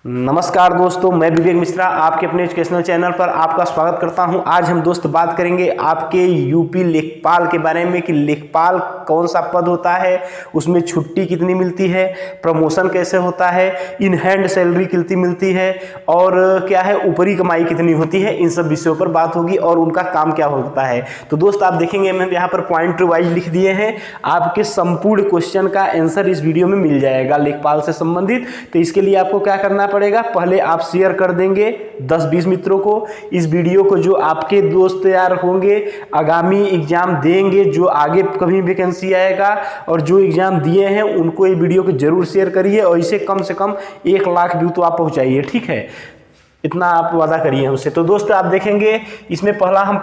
नमस्कार दोस्तों, मैं विवेक मिश्रा आपके अपने एजुकेशनल चैनल पर आपका स्वागत करता हूं। आज हम दोस्त बात करेंगे आपके यूपी लेखपाल के बारे में कि लेखपाल कौन सा पद होता है, उसमें छुट्टी कितनी मिलती है, प्रमोशन कैसे होता है, इन हैंड सैलरी कितनी मिलती है और क्या है ऊपरी कमाई कितनी होती है। इन सब विषयों पर बात होगी और उनका काम क्या होता है। तो दोस्त आप देखेंगे मैं यहाँ पर पॉइंट वाइज लिख दिए हैं, आपके संपूर्ण क्वेश्चन का आंसर इस वीडियो में मिल जाएगा लेखपाल से संबंधित। तो इसके लिए आपको क्या करना पड़ेगा, पहले आप शेयर कर देंगे 10-20 मित्रों को इस वीडियो को, जो आपके दोस्त तैयार होंगे आगामी एग्जाम देंगे, जो आगे कभी वैकेंसी आएगा और जो एग्जाम दिए हैं उनको ये वीडियो को जरूर शेयर करिए और इसे कम से कम 1 लाख व्यू तो आप पहुंचाइए। ठीक है, इतना आप वादा करिए हमसे। तो दोस्त आप देखेंगे इसमें पहला हम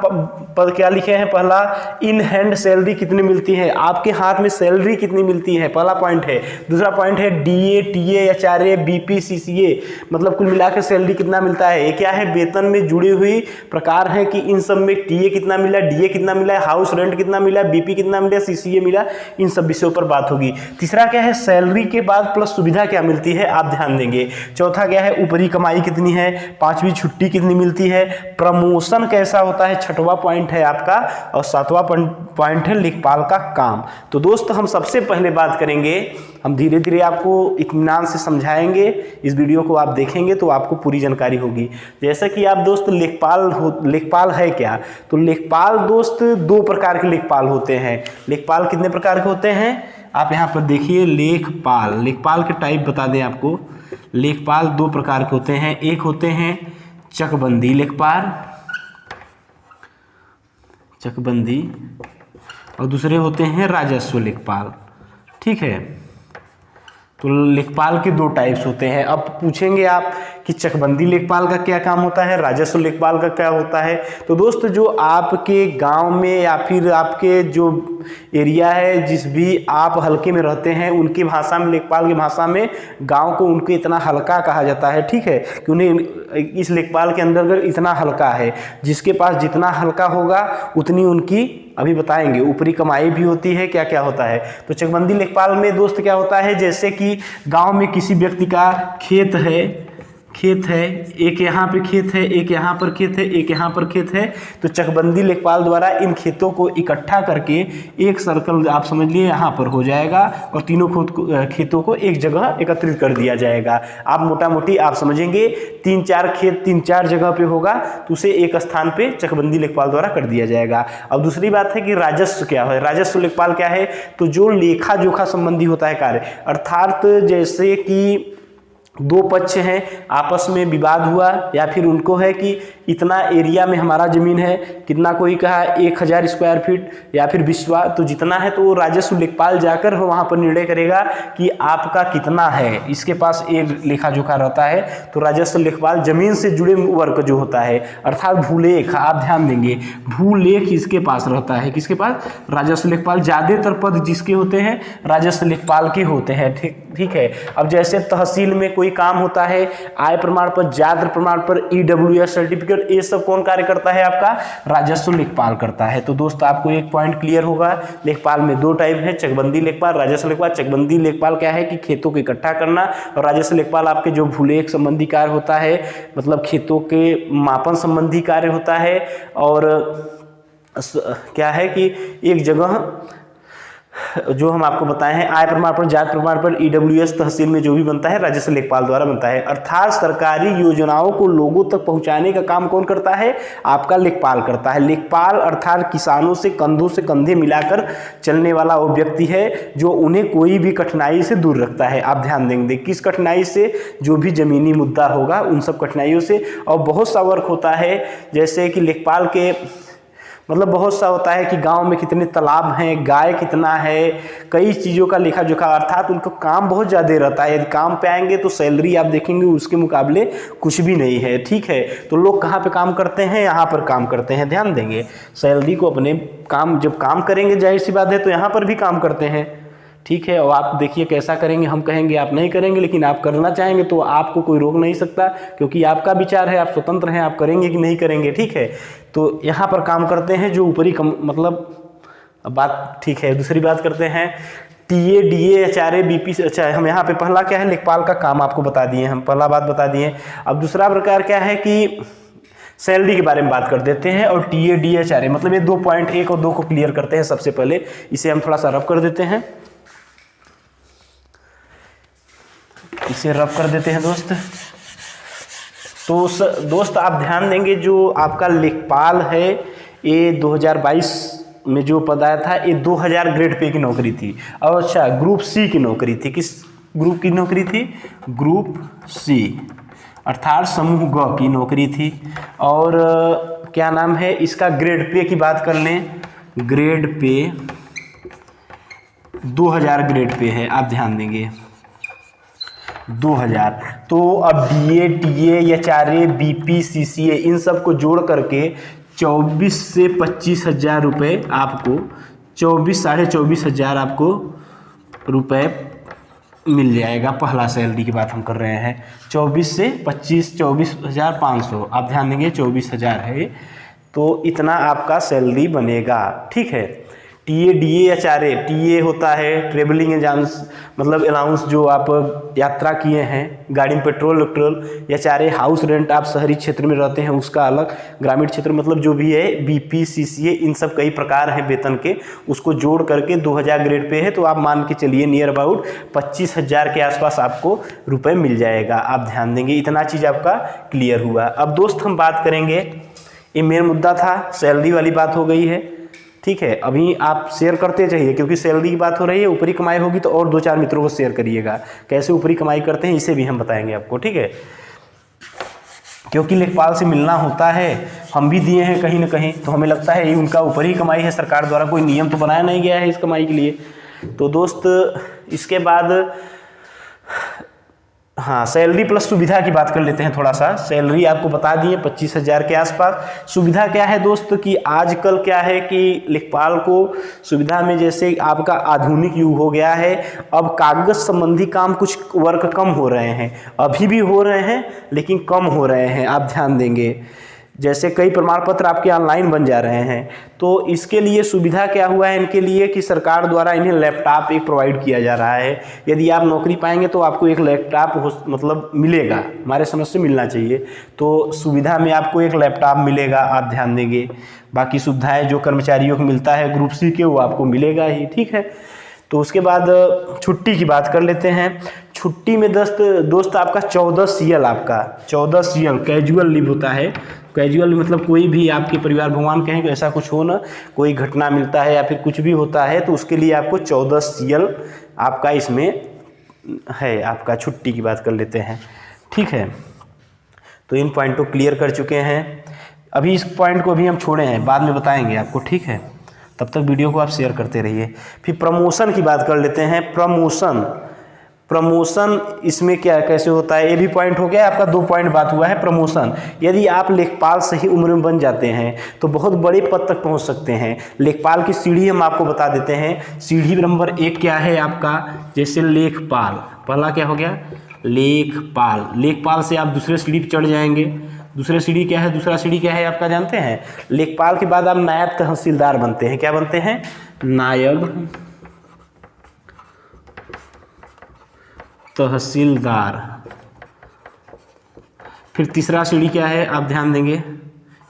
पद क्या लिखे हैं, पहला इन हैंड सैलरी कितनी मिलती है, आपके हाथ में सैलरी कितनी मिलती है, पहला पॉइंट है। दूसरा पॉइंट है DA, TA, HRA, BP, CCA, मतलब कुल मिलाकर सैलरी कितना मिलता है। ये क्या है, वेतन में जुड़ी हुई प्रकार है कि इन सब में टीए कितना मिला, डीए कितना मिला, हाउस रेंट कितना मिला, बीपी कितना मिला, सीसीए मिला, इन सब विषयों पर बात होगी। तीसरा क्या है, सैलरी के बाद प्लस सुविधा क्या मिलती है, आप ध्यान देंगे। चौथा क्या है, ऊपरी कमाई कितनी है, पांचवी छुट्टी कितनी मिलती है, प्रमोशन कैसा होता है, छठवां पॉइंट है आपका, और सातवां पॉइंट है लेखपाल का काम। तो दोस्त हम सबसे पहले बात करेंगे, हम धीरे धीरे आपको इत्मीनान से समझाएंगे, इस वीडियो को आप देखेंगे तो आपको पूरी जानकारी होगी। जैसा कि आप दोस्त लेखपाल है क्या, तो लेखपाल दोस्त 2 प्रकार के लेखपाल होते हैं। लेखपाल कितने प्रकार के होते हैं आप यहाँ पर देखिए, लेखपाल के टाइप बता दें आपको। लेखपाल 2 प्रकार के होते हैं, एक होते हैं चकबंदी लेखपाल, और दूसरे होते हैं राजस्व लेखपाल। ठीक है, तो लेखपाल के 2 टाइप्स होते हैं। अब पूछेंगे आप कि चकबंदी लेखपाल का क्या काम होता है, राजस्व लेखपाल का क्या होता है। तो दोस्त जो आपके गांव में या फिर आपके जो एरिया है, जिस भी आप हल्के में रहते हैं, उनकी भाषा में, लेखपाल की भाषा में गांव को उनके इतना हल्का कहा जाता है। ठीक है, कि उन्हें इस लेखपाल के अंदर इतना हल्का है, जिसके पास जितना हल्का होगा उतनी उनकी, अभी बताएंगे, ऊपरी कमाई भी होती है, क्या क्या होता है। तो चकबंदी लेखपाल में दोस्त क्या होता है, जैसे कि गांव में किसी व्यक्ति का खेत है, एक यहाँ पे खेत है, एक यहाँ पर खेत है, एक यहाँ पर खेत है, तो चकबंदी लेखपाल द्वारा इन खेतों को इकट्ठा करके एक सर्कल आप समझ लिए यहाँ पर हो जाएगा और तीनों खेतों को एक जगह एकत्रित कर दिया जाएगा। आप मोटा मोटी आप समझेंगे 3-4 खेत 3-4 जगह पे होगा, तो उसे एक स्थान पे चकबंदी लेखपाल द्वारा कर दिया जाएगा। अब दूसरी बात है कि राजस्व क्या है, राजस्व लेखपाल क्या है, तो जो लेखा जोखा संबंधी होता है कार्य, अर्थात जैसे कि 2 पक्ष हैं, आपस में विवाद हुआ, या फिर उनको है कि इतना एरिया में हमारा ज़मीन है, कितना कोई कहा 1000 स्क्वायर फीट या फिर विश्वा, तो जितना है, तो राजस्व लेखपाल जाकर वहाँ पर निर्णय करेगा कि आपका कितना है। इसके पास एक लेखा जोखा रहता है। तो राजस्व लेखपाल जमीन से जुड़े वर्ग जो होता है, अर्थात भूलेख, आप ध्यान देंगे, भूलेख इसके पास रहता है। किसके पास, राजस्व लेखपाल। ज़्यादातर पद जिसके होते हैं राजस्व लेखपाल के होते हैं। ठीक है। अब जैसे तहसील में कोई काम होता है, आय प्रमाण पत्र, जाति प्रमाण पत्र, ईडब्ल्यूएस सर्टिफिकेट, ये सब कौन कार्य करता है, आपका राजस्व लेखपाल करता है। तो दोस्त आपको एक पॉइंट क्लियर होगा, लेखपाल में 2 टाइप है, चकबंदी लेखपाल, राजस्व लेखपाल। चकबंदी लेखपाल क्या है कि खेतों को इकट्ठा करना, और राजस्व लेखपाल आपके जो भूलेख संबंधी कार्य होता है, मतलब खेतों के मापन संबंधी कार्य होता है, और क्या है कि एक जगह जो हम आपको बताए हैं, आय प्रमाण पत्र, जाति प्रमाण पत्र, ईडब्ल्यूएस तहसील में जो भी बनता है राजस्व लेखपाल द्वारा बनता है। अर्थात सरकारी योजनाओं को लोगों तक पहुंचाने का काम कौन करता है, आपका लेखपाल करता है। लेखपाल अर्थात किसानों से कंधों से कंधे मिलाकर चलने वाला वो व्यक्ति है जो उन्हें कोई भी कठिनाई से दूर रखता है। आप ध्यान देंगे किस कठिनाई से, जो भी जमीनी मुद्दा होगा उन सब कठिनाइयों से। और बहुत सा वर्क होता है, जैसे कि लेखपाल के मतलब बहुत सा होता है कि गांव में कितने तालाब हैं, गाय कितना है, कई चीज़ों का लेखा जोखा, अर्थात उनको काम बहुत ज़्यादा रहता है। यदि काम पे आएंगे तो सैलरी आप देखेंगे उसके मुकाबले कुछ भी नहीं है। ठीक है, तो लोग कहाँ पे काम करते हैं, यहाँ पर काम करते हैं। ध्यान देंगे, सैलरी को अपने काम, जब काम करेंगे जाहिर सी बात है तो यहाँ पर भी काम करते हैं। ठीक है, और आप देखिए कैसा करेंगे, हम कहेंगे आप नहीं करेंगे, लेकिन आप करना चाहेंगे तो आपको कोई रोक नहीं सकता, क्योंकि आपका विचार है, आप स्वतंत्र हैं, आप करेंगे कि नहीं करेंगे। ठीक है, तो यहाँ पर काम करते हैं जो ऊपरी मतलब बात। ठीक है, दूसरी बात करते हैं टीए डीए एचआरए बीपी। अच्छा, हम यहाँ पे पहला क्या है, लेखपाल का काम आपको बता दिए, हम पहला बात बता दिए। अब दूसरा प्रकार क्या है कि सैलरी के बारे में बात कर देते हैं, और टीए डी एचआरए मतलब ये 2 पॉइंट 1 और 2 को क्लियर करते हैं। सबसे पहले इसे हम थोड़ा सा रब कर देते हैं, इसे रब कर देते हैं दोस्त। तो दोस्त आप ध्यान देंगे, जो आपका लेखपाल है ये 2022 में जो पद आया था, ये 2000 ग्रेड पे की नौकरी थी। और अच्छा, ग्रुप सी की नौकरी थी। किस ग्रुप की नौकरी थी? ग्रुप सी, अर्थात समूह ग की नौकरी थी। और क्या नाम है इसका, ग्रेड पे की बात कर लें, ग्रेड पे 2000 ग्रेड पे है, आप ध्यान देंगे 2000। तो अब DA TA HRA BP CCA इन सब को जोड़ करके 24 से 25 हज़ार रुपये आपको, 24 हज़ार आपको रुपये मिल जाएगा। पहला सैलरी की बात हम कर रहे हैं, 24 से 25, 24,500, आप ध्यान देंगे 24,000 है, तो इतना आपका सैलरी बनेगा। ठीक है। टीए डीए एचआरए, टीए होता है ट्रेवलिंग एजेंस, मतलब अलाउंस जो आप यात्रा किए हैं, गाड़ी में पेट्रोल वेट्रोल। एचआरए हाउस रेंट, आप शहरी क्षेत्र में रहते हैं उसका अलग, ग्रामीण क्षेत्र मतलब जो भी है। बीपी सीसीए इन सब कई प्रकार हैं वेतन के, उसको जोड़ करके 2000 ग्रेड पे है, तो आप मान के चलिए नियर अबाउट 25,000 के आसपास आपको रुपए मिल जाएगा। आप ध्यान देंगे, इतना चीज़ आपका क्लियर हुआ। अब दोस्त हम बात करेंगे, ये मेन मुद्दा था, सैलरी वाली बात हो गई है। ठीक है, अभी आप शेयर करते चाहिए, क्योंकि सैलरी की बात हो रही है, ऊपरी कमाई होगी तो और 2-4 मित्रों को शेयर करिएगा। कैसे ऊपरी कमाई करते हैं इसे भी हम बताएंगे आपको। ठीक है, क्योंकि लेखपाल से मिलना होता है, हम भी दिए हैं कहीं ना कहीं, तो हमें लगता है ये उनका ऊपरी कमाई है, सरकार द्वारा कोई नियम तो बनाया नहीं गया है इस कमाई के लिए। तो दोस्त इसके बाद हाँ, सैलरी प्लस सुविधा की बात कर लेते हैं थोड़ा सा। सैलरी आपको बता दिए 25,000 के आसपास। सुविधा क्या है दोस्त, कि आजकल क्या है कि लेखपाल को सुविधा में, जैसे आपका आधुनिक युग हो गया है, अब कागज संबंधी काम कुछ वर्क कम हो रहे हैं, अभी भी हो रहे हैं लेकिन कम हो रहे हैं। आप ध्यान देंगे, जैसे कई प्रमाण पत्र आपके ऑनलाइन बन जा रहे हैं, तो इसके लिए सुविधा क्या हुआ है इनके लिए कि सरकार द्वारा इन्हें लैपटॉप एक प्रोवाइड किया जा रहा है। यदि आप नौकरी पाएंगे तो आपको एक लैपटॉप मतलब मिलेगा, हमारे समझ से मिलना चाहिए। तो सुविधा में आपको एक लैपटॉप मिलेगा, आप ध्यान देंगे। बाकी सुविधाएं जो कर्मचारियों को मिलता है ग्रुप सी के, वो आपको मिलेगा ही। ठीक है, तो उसके बाद छुट्टी की बात कर लेते हैं। छुट्टी में दोस्त आपका 14 CL, आपका 14 CL कैजुअल लीव होता है। कैजुअल मतलब कोई भी आपके परिवार, भगवान कहें कि ऐसा कुछ हो ना, कोई घटना मिलता है या फिर कुछ भी होता है, तो उसके लिए आपको 14 CL आपका इसमें है। आपका छुट्टी की बात कर लेते हैं। ठीक है, तो इन पॉइंट को क्लियर कर चुके हैं। अभी इस पॉइंट को भी हम छोड़े हैं, बाद में बताएंगे आपको। ठीक है, तब तक वीडियो को आप शेयर करते रहिए। फिर प्रमोशन की बात कर लेते हैं। प्रमोशन इसमें क्या कैसे होता है, ये भी पॉइंट हो गया आपका। 2 पॉइंट बात हुआ है। प्रमोशन, यदि आप लेखपाल सही उम्र में बन जाते हैं तो बहुत बड़े पद तक पहुंच सकते हैं। लेखपाल की सीढ़ी हम आपको बता देते हैं। सीढ़ी नंबर 1 क्या है आपका, जैसे लेखपाल, पहला क्या हो गया लेखपाल। लेखपाल से आप दूसरे सीढ़ी पर चढ़ जाएंगे। दूसरा सीढ़ी क्या है, दूसरा सीढ़ी क्या है आपका जानते हैं? लेखपाल के बाद आप नायब तहसीलदार बनते हैं। क्या बनते हैं? नायब तहसीलदार। फिर तीसरा सीढ़ी क्या है आप ध्यान देंगे,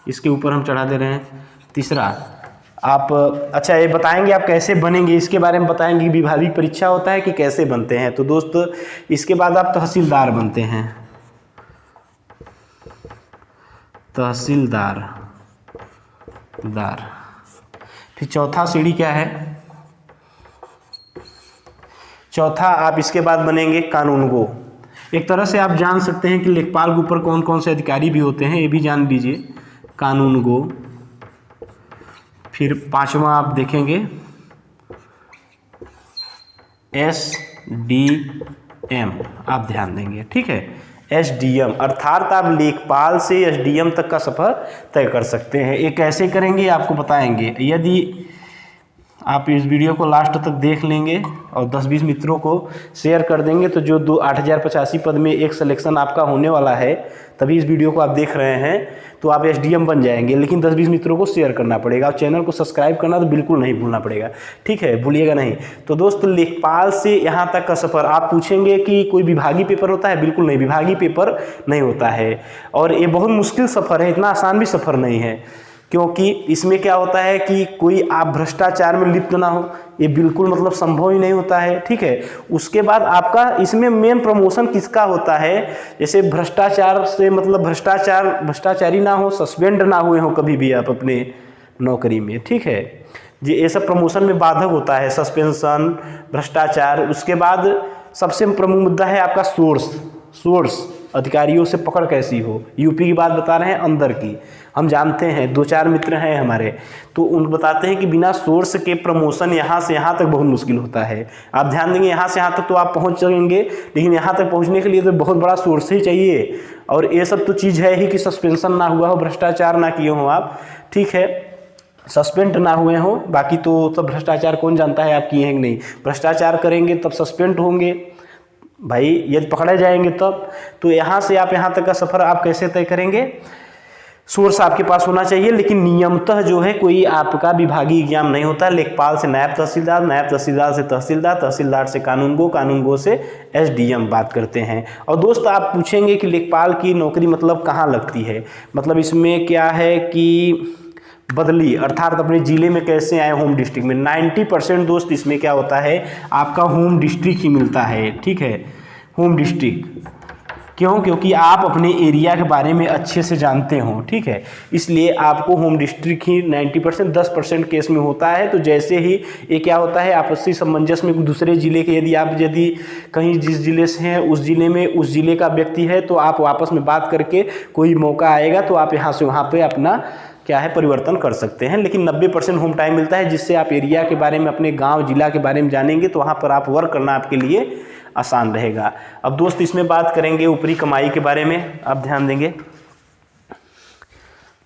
इसके ऊपर हम चढ़ा दे रहे हैं। तीसरा आप, अच्छा ये बताएंगे आप कैसे बनेंगे, इसके बारे में बताएंगे। विभागीय परीक्षा होता है कि कैसे बनते हैं। तो दोस्त इसके बाद आप तहसीलदार बनते हैं, तहसीलदार। फिर चौथा सीढ़ी क्या है, चौथा आप इसके बाद बनेंगे कानूनगो। एक तरह से आप जान सकते हैं कि लेखपाल के ऊपर कौन कौन से अधिकारी भी होते हैं, ये भी जान लीजिए, कानूनगो। फिर पांचवा आप देखेंगे SDM, आप ध्यान देंगे। ठीक है, SDM अर्थात आप लेखपाल से SDM तक का सफर तय कर सकते हैं। ये कैसे करेंगे आपको बताएंगे। यदि आप इस वीडियो को लास्ट तक देख लेंगे और 10-20 मित्रों को शेयर कर देंगे तो जो 8085 पद में एक सिलेक्शन आपका होने वाला है, तभी इस वीडियो को आप देख रहे हैं, तो आप एसडीएम बन जाएंगे। लेकिन 10-20 मित्रों को शेयर करना पड़ेगा और चैनल को सब्सक्राइब करना तो बिल्कुल नहीं भूलना पड़ेगा, ठीक है, भूलिएगा नहीं। तो दोस्त, लेखपाल से यहाँ तक का सफ़र, आप पूछेंगे कि कोई विभागीय पेपर होता है? बिल्कुल नहीं, विभागीय पेपर नहीं होता है और ये बहुत मुश्किल सफ़र है, इतना आसान भी सफ़र नहीं है। क्योंकि इसमें क्या होता है कि कोई आप भ्रष्टाचार में लिप्त ना हो, ये बिल्कुल मतलब संभव ही नहीं होता है, ठीक है। उसके बाद आपका इसमें मेन प्रमोशन किसका होता है? जैसे भ्रष्टाचार से मतलब भ्रष्टाचारी ना हो, सस्पेंड ना हुए हो कभी भी आप अपने नौकरी में, ठीक है। ये सब प्रमोशन में बाधक होता है, सस्पेंशन, भ्रष्टाचार। उसके बाद सबसे प्रमुख मुद्दा है आपका सोर्स, अधिकारियों से पकड़ कैसी हो। यूपी की बात बता रहे हैं, अंदर की हम जानते हैं, 2-4 मित्र हैं हमारे, तो उन बताते हैं कि बिना सोर्स के प्रमोशन यहाँ से यहाँ तक बहुत मुश्किल होता है। आप ध्यान देंगे, यहाँ से यहाँ तक तो आप पहुँच जाएंगे, लेकिन यहाँ तक पहुँचने के लिए तो बहुत बड़ा सोर्स ही चाहिए। और ये सब तो चीज़ है ही कि सस्पेंशन ना हुआ हो, भ्रष्टाचार ना किए हो आप, ठीक है, सस्पेंड ना हुए हो। बाकी तो सब भ्रष्टाचार कौन जानता है आप किए हैं कि नहीं। भ्रष्टाचार करेंगे तब सस्पेंड होंगे भाई, यदि पकड़े जाएंगे तब। तो यहाँ से आप यहाँ तक का सफ़र आप कैसे तय करेंगे? सोर्स आपके पास होना चाहिए, लेकिन नियमतः जो है कोई आपका विभागीय एग्जाम नहीं होता। लेखपाल से नायब तहसीलदार, नायब तहसीलदार से तहसीलदार, तहसीलदार से कानूनगो से एसडीएम बात करते हैं। और दोस्त, आप पूछेंगे कि लेखपाल की नौकरी मतलब कहाँ लगती है? मतलब इसमें क्या है कि बदली, अर्थात अपने ज़िले में कैसे आए, होम डिस्ट्रिक्ट में। 90% दोस्त इसमें क्या होता है, आपका होम डिस्ट्रिक्ट ही मिलता है, ठीक है, होम डिस्ट्रिक्ट। क्यों? क्योंकि आप अपने एरिया के बारे में अच्छे से जानते हो, ठीक है, इसलिए आपको होम डिस्ट्रिक्ट ही 90%, 10% केस में होता है। तो जैसे ही ये क्या होता है, आपसी सामंजस्य में दूसरे ज़िले के, यदि कहीं जिस ज़िले से हैं उस ज़िले में उस ज़िले का व्यक्ति है, तो आप आपस में बात करके कोई मौका आएगा तो आप यहाँ से वहाँ पर अपना क्या है परिवर्तन कर सकते हैं। लेकिन 90% होम टाइम मिलता है, जिससे आप एरिया के बारे में, अपने गांव जिला के बारे में जानेंगे, तो वहाँ पर आप वर्क करना आपके लिए आसान रहेगा। अब दोस्त, इसमें बात करेंगे ऊपरी कमाई के बारे में। आप ध्यान देंगे,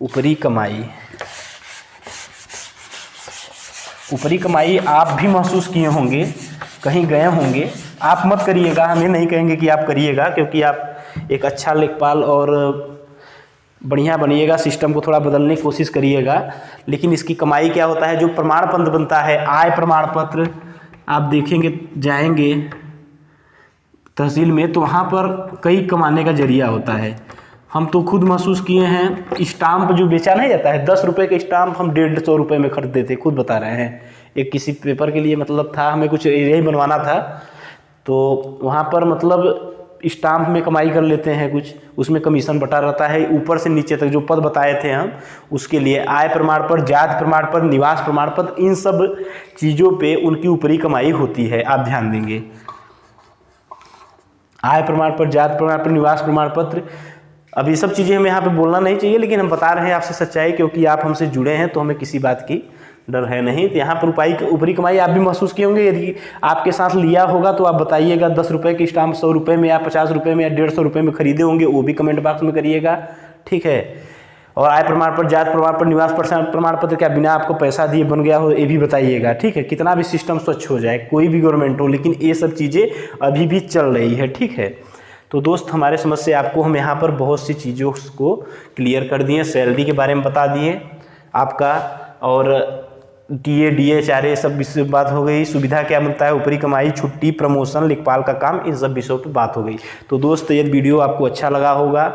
ऊपरी कमाई आप भी महसूस किए होंगे, कहीं गए होंगे। आप मत करिएगा, हमें नहीं कहेंगे कि आप करिएगा, क्योंकि आप एक अच्छा लेखपाल और बढ़िया बनिएगा, सिस्टम को थोड़ा बदलने की कोशिश करिएगा। लेकिन इसकी कमाई क्या होता है, जो प्रमाण पत्र बनता है, आय प्रमाण पत्र, आप देखेंगे, जाएंगे तहसील में, तो वहाँ पर कई कमाने का जरिया होता है। हम तो खुद महसूस किए हैं। स्टाम्प जो बेचा नहीं जाता है, 10 रुपये के स्टाम्प हम 150 रुपये में खरीदते थे, खुद बता रहे हैं। एक किसी पेपर के लिए मतलब था, हमें कुछ यही बनवाना था, तो वहाँ पर मतलब स्टाम्प में कमाई कर लेते हैं कुछ, उसमें कमीशन बटा रहता है ऊपर से नीचे तक। जो पद बताए थे हम, उसके लिए आय प्रमाण पत्र, जाति प्रमाण पत्र, निवास प्रमाण पत्र, इन सब चीज़ों पे उनकी ऊपरी कमाई होती है। आप ध्यान देंगे, आय प्रमाण पत्र, जाति प्रमाण पत्र, निवास प्रमाण पत्र, अब ये सब चीज़ें हमें यहाँ पे बोलना नहीं चाहिए, लेकिन हम बता रहे हैं आपसे सच्चाई, क्योंकि आप हमसे जुड़े हैं तो हमें किसी बात की डर है नहीं। तो यहाँ पर ऊपरी कमाई आप भी महसूस किए होंगे। यदि आपके साथ लिया होगा तो आप बताइएगा, 10 रुपये की स्टाम्प 100 रुपये में या 50 रुपये में या 150 रुपये में खरीदे होंगे, वो भी कमेंट बॉक्स में करिएगा, ठीक है। और आय प्रमाण पत्र, जाति प्रमाण पत्र, निवास प्रमाण पत्र क्या बिना आपको पैसा दिए बन गया हो, ये भी बताइएगा, ठीक है। कितना भी सिस्टम स्वच्छ हो जाए, कोई भी गवर्नमेंट हो, लेकिन ये सब चीज़ें अभी भी चल रही है, ठीक है। तो दोस्त, हमारे समझ से आपको हम यहाँ पर बहुत सी चीज़ों को क्लियर कर दिए, सैलरी के बारे में बता दिए आपका, और टीए DHRA सब विषय बात हो गई। सुविधा क्या मिलता है, ऊपरी कमाई, छुट्टी, प्रमोशन, लेखपाल का काम, इन सब विषयों पर बात हो गई। तो दोस्त, यदि वीडियो आपको अच्छा लगा होगा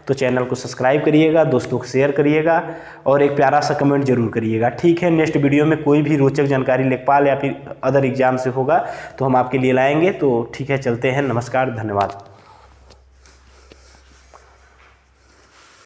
तो चैनल को सब्सक्राइब करिएगा, दोस्तों को शेयर करिएगा और एक प्यारा सा कमेंट जरूर करिएगा, ठीक है। नेक्स्ट वीडियो में कोई भी रोचक जानकारी लेखपाल या फिर अदर एग्जाम से होगा तो हम आपके लिए लाएंगे। तो ठीक है, चलते हैं, नमस्कार, धन्यवाद।